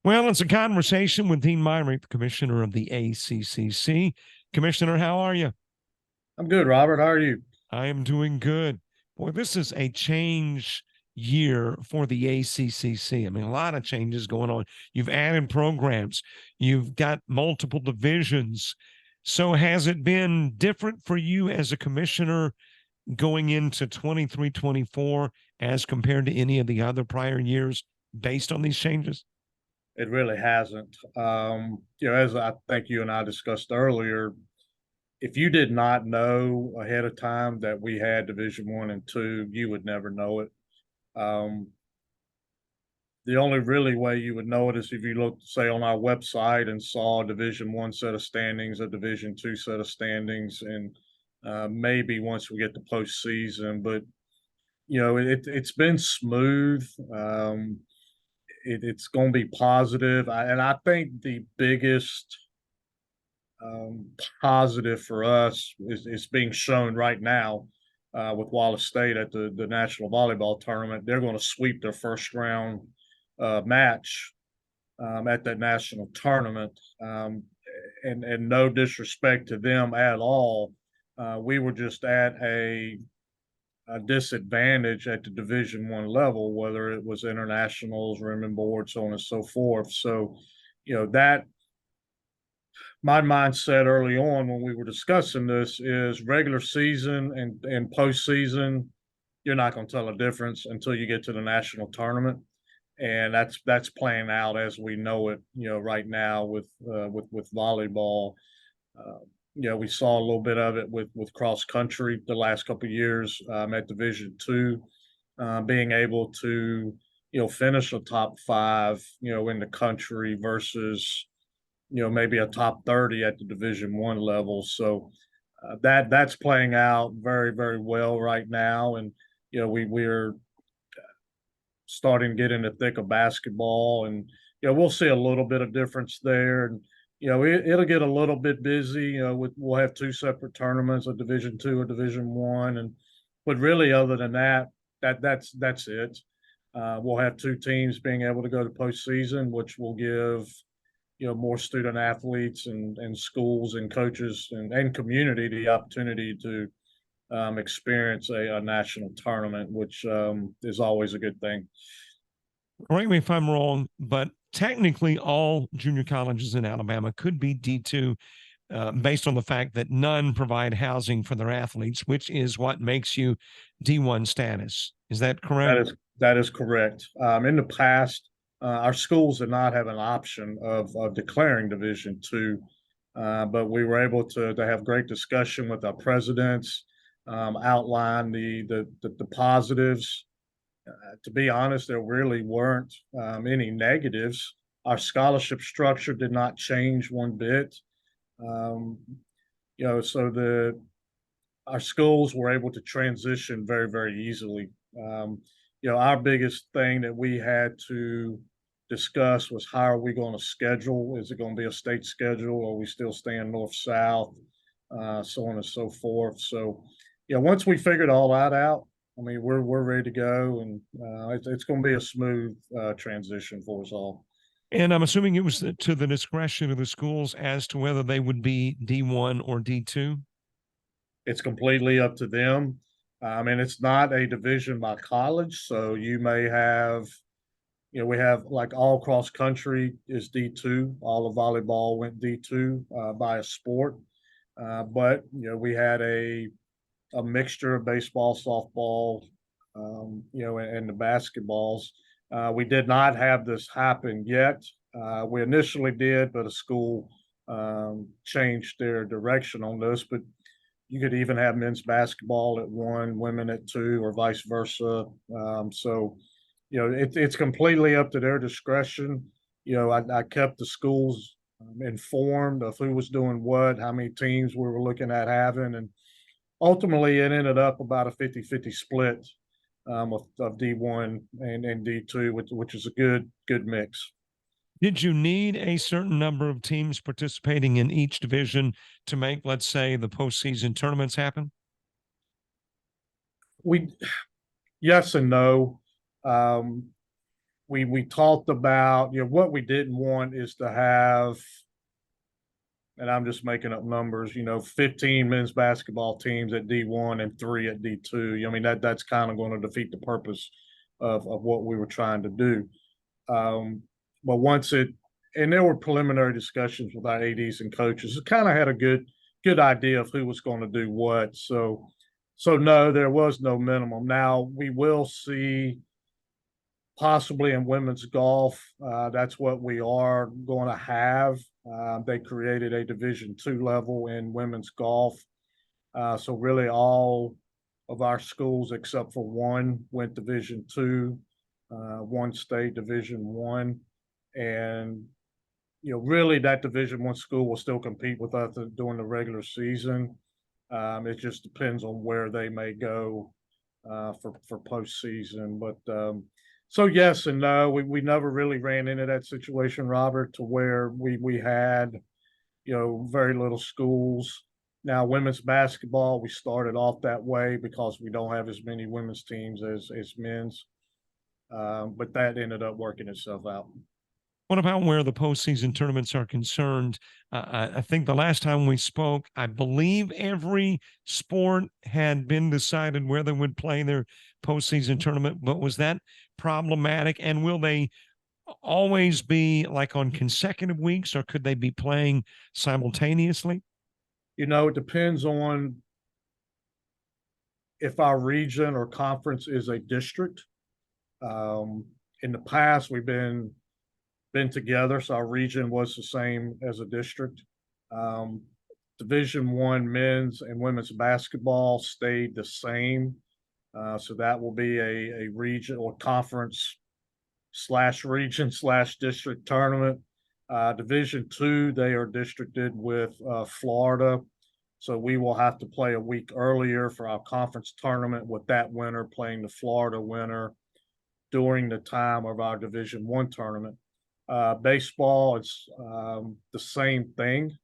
Well, it's a conversation with Dean Myrick, the commissioner of the ACCC. Commissioner, how are you? I'm good, Robert. How are you? I am doing good. Boy, this is a change year for the ACCC. I mean, a lot of changes going on. You've added programs, you've got multiple divisions. So, has it been different for you as a commissioner going into 23-24 as compared to any of the other prior years based on these changes? It really hasn't. As I think you and I discussed earlier, if you did not know ahead of time that we had Division One and Two, you would never know it. Um, the only really way you would know it is if you looked, say, on our website and saw a Division One set of standings, a Division Two set of standings, and maybe once we get to postseason. But it's been smooth. It's going to be positive. And I think the biggest positive for us is being shown right now with Wallace State at the National Volleyball Tournament. They're going to sweep their first round match at that national tournament. And no disrespect to them at all. We were just at a disadvantage at the Division One level, whether it was internationals, room and board, so on and so forth. So, that my mindset early on when we were discussing this is regular season and postseason, you're not going to tell a difference until you get to the national tournament, and that's playing out as we know it. Right now with volleyball. Uh, we saw a little bit of it with cross country the last couple of years at Division Two, being able to finish a top five in the country versus maybe a top 30 at the Division One level. So that's playing out very very well right now, and we're starting to get in the thick of basketball, and we'll see a little bit of difference there. And it'll get a little bit busy. We'll have two separate tournaments, a Division Two, a Division One, and but really, other than that, that's it. We'll have two teams being able to go to postseason, which will give more student athletes and schools and coaches and community the opportunity to experience a national tournament, which is always a good thing. Correct me if I'm wrong, but technically all junior colleges in Alabama could be D2 based on the fact that none provide housing for their athletes, which is what makes you D1 status. Is that That correct? is that is correct. In the past, our schools did not have an option of declaring Division Two, but we were able to have great discussion with our presidents, outline the positives. To be honest, there really weren't any negatives. Our scholarship structure did not change one bit. Um, so the our schools were able to transition very, very easily. Our biggest thing that we had to discuss was how are we going to schedule? Is it going to be a state schedule? Or are we still staying north south? So on and so forth. So, once we figured all that out, I mean, we're ready to go, and it's going to be a smooth transition for us all. And I'm assuming it was to the discretion of the schools as to whether they would be D1 or D2. It's completely up to them. I mean, it's not a division by college, so you may have, we have like all cross country is D2. All of volleyball went D2 by a sport, but we had a mixture of baseball, softball, and the basketballs. We did not have this happen yet. We initially did, but a school changed their direction on this. But you could even have men's basketball at one, women at two, or vice versa. So, it's completely up to their discretion. I kept the schools informed of who was doing what, how many teams we were looking at having, and ultimately it ended up about a 50-50 split of D1 and D2, which is a good mix. Did you need a certain number of teams participating in each division to make, let's say, the postseason tournaments happen? We Yes and no. Um, we talked about, what we didn't want is to have, and I'm just making up numbers, 15 men's basketball teams at D1 and 3 at D2. I mean, that's kind of going to defeat the purpose of what we were trying to do. But and there were preliminary discussions with our ADs and coaches. It kind of had a good idea of who was going to do what. So no, there was no minimum. Now we will see possibly in women's golf. That's what we are going to have. They created a Division II level in women's golf. So really all of our schools except for one went Division II, one stayed Division I. And really that Division I school will still compete with us during the regular season. It just depends on where they may go for postseason. But so yes and no, we never really ran into that situation, Robert, to where we had very little schools. Now women's basketball, we started off that way because we don't have as many women's teams as men's, but that ended up working itself out. What about where the postseason tournaments are concerned? I think the last time we spoke, I believe every sport had been decided where they would play their postseason tournament, but was that problematic? And will they always be like on consecutive weeks, or could they be playing simultaneously? It depends on if our region or conference is a district. In the past, we've been together, so our region was the same as a district. Division I men's and women's basketball stayed the same. So that will be a region or conference / region / district tournament. Division II, they are districted with Florida. So we will have to play a week earlier for our conference tournament, with that winner playing the Florida winner during the time of our Division I tournament. Baseball, it's the same thing.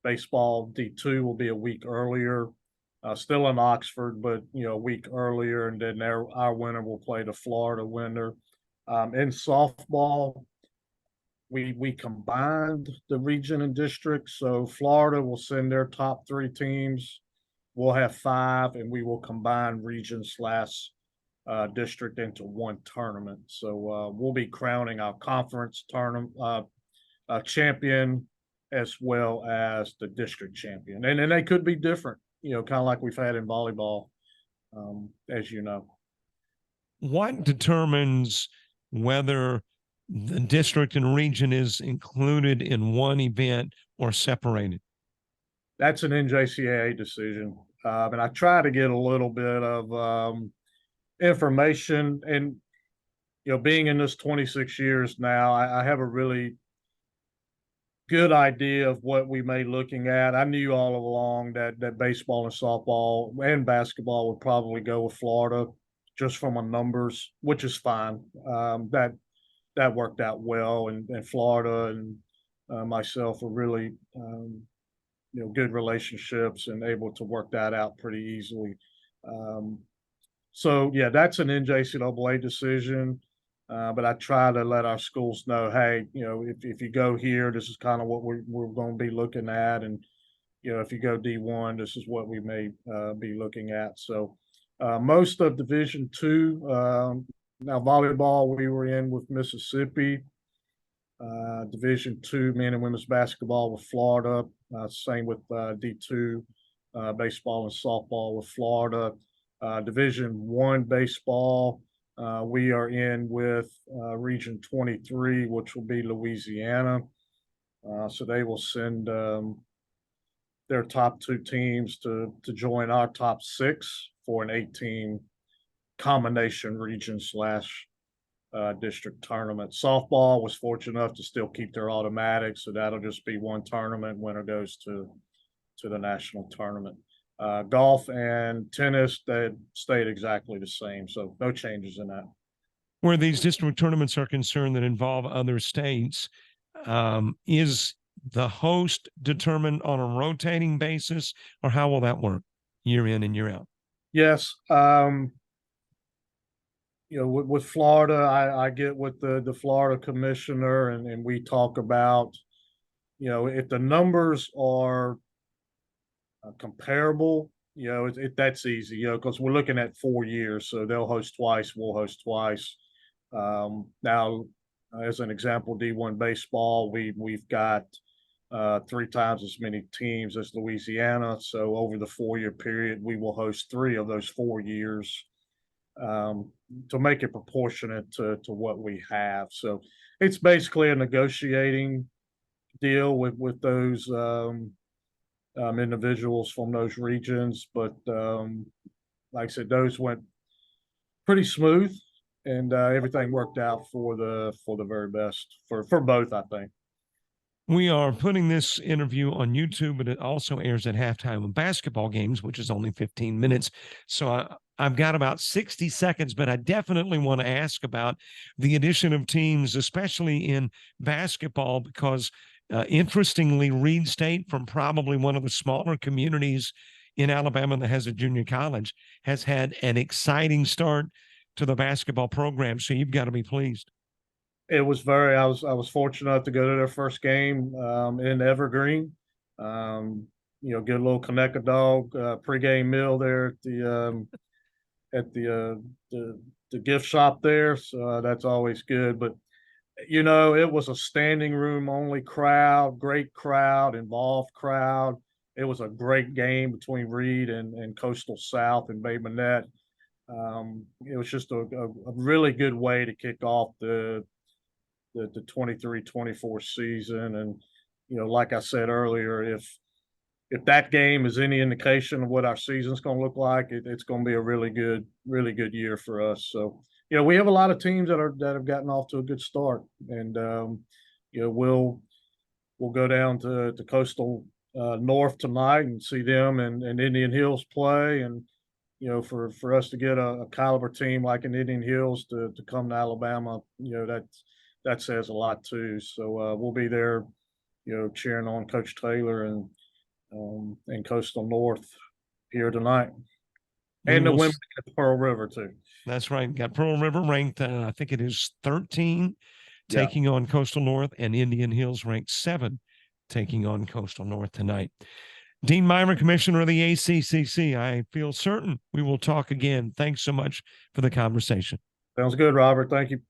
Baseball D2 will be a week earlier, still in Oxford, but a week earlier, and then our winner will play the Florida winner. In softball, we combined the region and district, so Florida will send their top 3 teams. We'll have 5, and we will combine region / district into one tournament. So we'll be crowning our conference tournament champion as well as the district champion, and they could be different, kind of like we've had in volleyball, as you know. What determines whether the district and region is included in one event or separated? That's an NJCAA decision, and I try to get a little bit of information, and being in this 26 years now, I have a really good idea of what we may looking at. I knew all along that baseball and softball and basketball would probably go with Florida, just from a numbers, which is fine. That worked out well, and Florida and myself are really good relationships and able to work that out pretty easily. So yeah, that's an NJCAA decision. But I try to let our schools know, hey, if you go here, this is kind of what we're going to be looking at, and if you go D1, this is what we may be looking at. So most of Division II, now volleyball, we were in with Mississippi. Division II men and women's basketball with Florida. Same with D2 baseball and softball with Florida. Division I baseball, we are in with Region 23, which will be Louisiana. So they will send their top 2 teams to join our top 6 for an 8-team combination region / district tournament. Softball was fortunate enough to still keep their automatic, so that'll just be one tournament. Winner goes to the national tournament. Golf and tennis, they stayed exactly the same, so no changes in that. Where these district tournaments are concerned that involve other states, is the host determined on a rotating basis, or how will that work year in and year out? Yes. with Florida, I get with the Florida commissioner, and we talk about, if the numbers are comparable, that's easy, because we're looking at 4 years, so they'll host twice, we'll host twice. Now, as an example, D1 baseball, we've got 3 times as many teams as Louisiana. So over the 4 year period, we will host 3 of those 4 years, to make it proportionate to what we have. So it's basically a negotiating deal with those individuals from those regions. But like I said, those went pretty smooth, and everything worked out for the very best for both, I think. We are putting this interview on YouTube, but it also airs at halftime of basketball games, which is only 15 minutes. So I've got about 60 seconds, but I definitely want to ask about the addition of teams, especially in basketball, because interestingly, Reed State, from probably one of the smaller communities in Alabama that has a junior college, has had an exciting start to the basketball program. So you've got to be pleased. It was I was fortunate enough to go to their first game in Evergreen. Get a little Connect a Dog pregame meal there at the gift shop there. So that's always good. But it was a standing room only crowd, great crowd, involved crowd. It was a great game between Reed and Coastal South and Bay Minette. It was just a really good way to kick off the 23-24 season. And, like I said earlier, if that game is any indication of what our season's going to look like, it's going to be a really good year for us. So, we have a lot of teams that have gotten off to a good start, and we'll go down to Coastal North tonight and see them and Indian Hills play. And for us to get a caliber team like an Indian Hills to come to Alabama, that says a lot too. So we'll be there, cheering on Coach Taylor and Coastal North here tonight, and the women at Pearl River too. That's right. Got Pearl River ranked, I think it is 13, taking on Coastal North, and Indian Hills ranked 7, taking on Coastal North tonight. Dean Myrick, Commissioner of the ACCC, I feel certain we will talk again. Thanks so much for the conversation. Sounds good, Robert. Thank you.